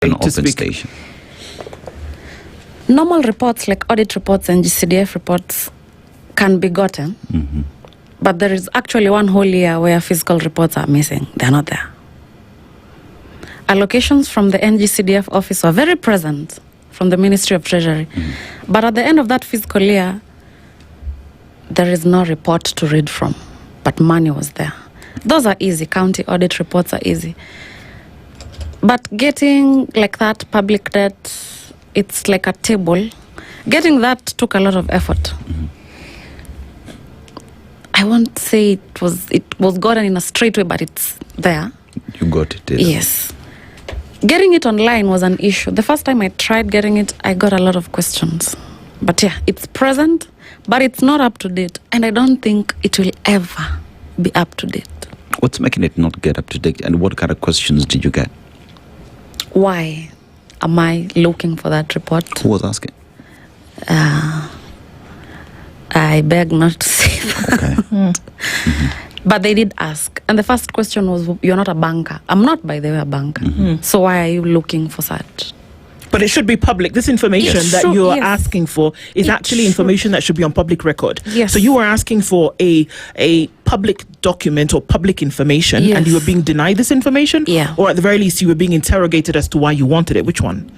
an open station. Normal reports like audit reports and GCDF reports can be gotten, but there is actually one whole year where physical reports are missing. They're not there. Allocations from the NGCDF office were very present from the Ministry of Treasury, but at the end of that fiscal year, there is no report to read from, but money was there. Those are easy. County audit reports are easy. But getting like that public debt, it's like a table. Getting that took a lot of effort. I won't say it was gotten in a straight way, but it's there. You got it. Yes. Getting it online was an issue. The first time I tried getting it, I got a lot of questions. But yeah, it's present, but it's not up to date. And I don't think it will ever be up to date. What's making it not get up to date? And what kind of questions did you get? Why am I looking for that report? Who was asking? I beg not to say that. Okay. But they did ask. And the first question was, you're not a banker. I'm not, by the way, a banker. So why are you looking for such? But it should be public. This information that you are asking for is actually information that should be on public record. Yes. So you are asking for a public document or public information, and you were being denied this information? Yeah. Or at the very least, you were being interrogated as to why you wanted it. Which one?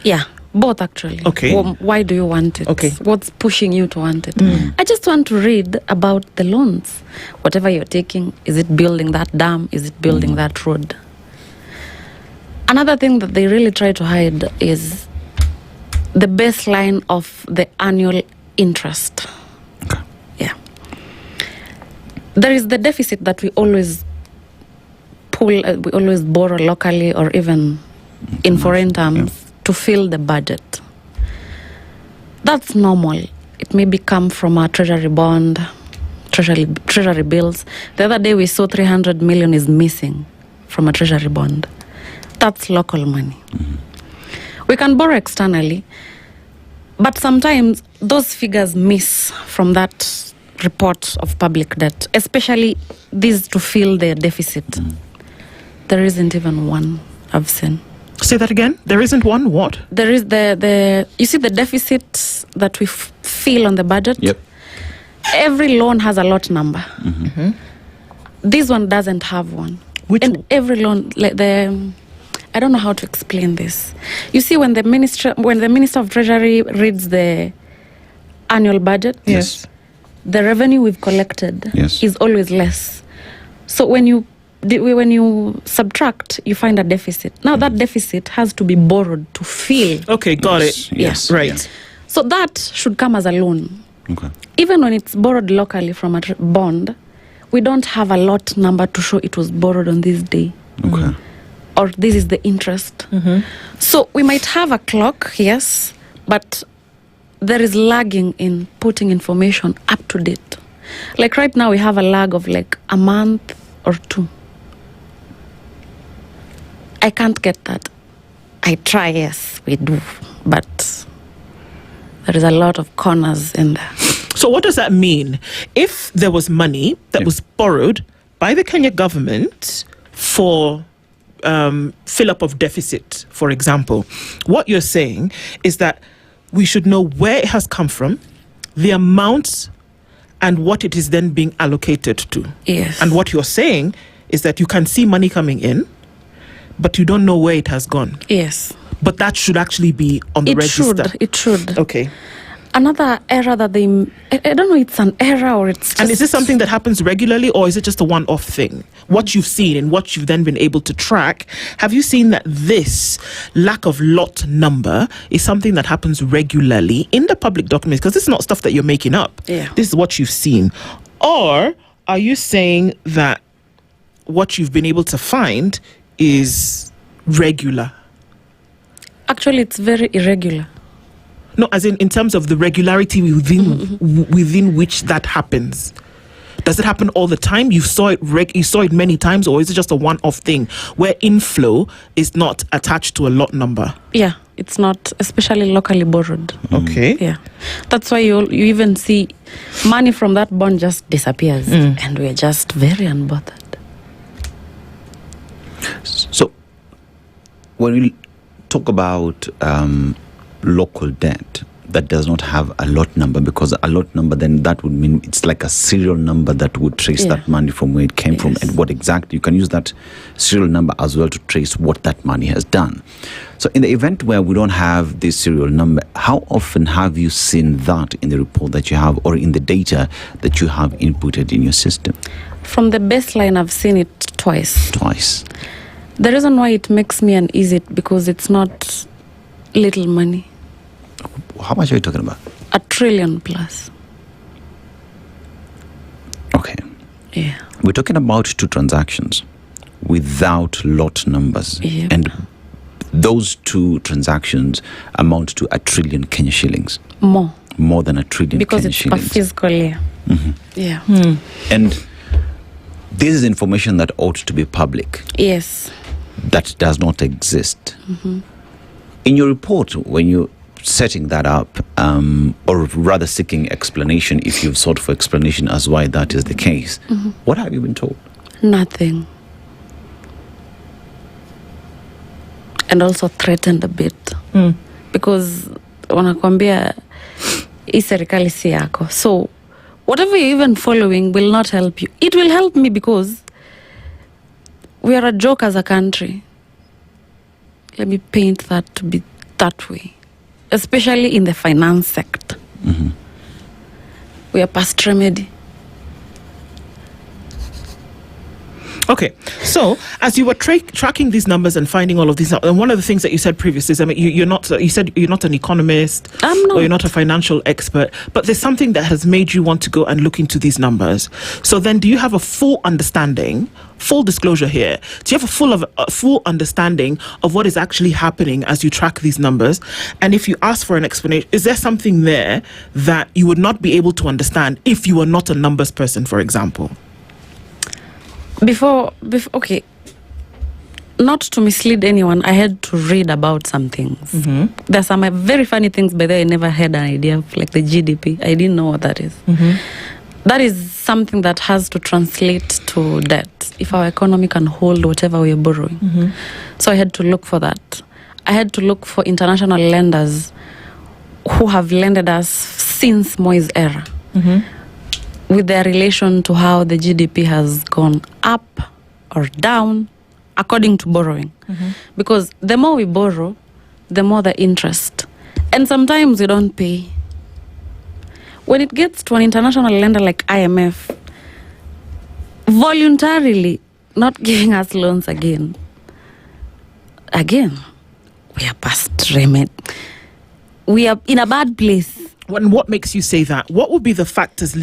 Yeah, both actually. Okay. Well, why do you want it? Okay. What's pushing you to want it? I just want to read about the loans. Whatever you're taking, is it building that dam? Is it building that road? Another thing that they really try to hide is the baseline of the annual interest. Okay. Yeah. There is the deficit that we always pull, we always borrow locally or even in foreign terms to fill the budget. That's normal. It may come from a treasury bond, treasury bills. The other day we saw 300 million is missing from a treasury bond. That's local money. We can borrow externally, but sometimes those figures miss from that report of public debt, especially these to fill the deficit. There isn't even one I've seen. Say that again. There isn't one. What? There is the you see the deficit that we fill on the budget. Yep. Every loan has a lot number. This one doesn't have one. And every loan, like I don't know how to explain this. You see, when the Minister of Treasury reads the annual budget, Yes. the revenue we've collected is always less. So when you subtract, you find a deficit. Now that deficit has to be borrowed to fill. Okay, got it. Yes. Right. Yeah. So that should come as a loan. Okay. Even when it's borrowed locally from a bond, we don't have a lot number to show it was borrowed on this day. Okay. Or this is the interest. So we might have a clock, yes, but there is lagging in putting information up to date. Like right now we have a lag of like a month or two. I can't get that. I try, yes, we do, but there is a lot of corners in there. So what does that mean? If there was money that was borrowed by the Kenya government for fill up of deficit, for example, what you're saying is that we should know where it has come from, the amounts, and what it is then being allocated to. Yes. And what you're saying is that you can see money coming in, but you don't know where it has gone. Yes. But that should actually be on the register. It should. Okay. Another error that I don't know, it's an error or it's just... And is this something that happens regularly, or is it just a one-off thing? What you've seen and what you've then been able to track, have you seen that this lack of lot number is something that happens regularly in the public documents? Because this is not stuff that you're making up. Yeah. This is what you've seen. Or are you saying that what you've been able to find is regular? Actually, it's very irregular. No, as in terms of the regularity within which that happens. Does it happen all the time? You saw it many times, or is it just a one-off thing where inflow is not attached to a lot number? Yeah, it's not, especially locally borrowed. Okay. Yeah, that's why you even see money from that bond just disappears, and we're just very unbothered. So when we talk about local debt that does not have a lot number, because a lot number, then that would mean it's like a serial number that would trace that money from where it came from and what exactly. You can use that serial number as well to trace what that money has done. So in the event where we don't have this serial number, how often have you seen that in the report that you have or in the data that you have inputted in your system? From the baseline, I've seen it twice. Twice. The reason why it makes me uneasy because it's not little money. How much are you talking about? $1 trillion plus. Okay. Yeah. We're talking about 2 transactions without lot numbers. Yep. And those 2 transactions amount to 1 trillion Kenya shillings. More than 1 trillion because Kenya it's shillings. per fiscal year. Yeah. And this is information that ought to be public. Yes. That does not exist. In your report, when you're setting that up, or rather seeking explanation, if you've sought for explanation as why that is the case, what have you been told? Nothing. And also threatened a bit. Because wanakwambia hii serikali si yako. So whatever you're even following will not help you. It will help me because we are a joke as a country. Let me paint that to be that way. Especially in the finance sector. We are past remedy. Okay, so as you were tracking these numbers and finding all of these, and one of the things that you said previously is, I mean, you said you're not an economist, or you're not a financial expert, but there's something that has made you want to go and look into these numbers. So then, do you have a full understanding? Full disclosure here. Do you have a full understanding of what is actually happening as you track these numbers? And if you ask for an explanation, is there something there that you would not be able to understand if you were not a numbers person, for example? Before, okay, not to mislead anyone, I had to read about some things. There's some very funny things, but I never had an idea of, like the GDP. I didn't know what that is. That is something that has to translate to debt, if our economy can hold whatever we are borrowing. So I had to look for that. I had to look for international lenders who have lended us since Moi's era. With their relation to how the GDP has gone up or down according to borrowing. Because the more we borrow, the more the interest. And sometimes we don't pay. When it gets to an international lender like IMF, voluntarily not giving us loans again, we are past remedy. We are in a bad place. What makes you say that? What would be the factors leading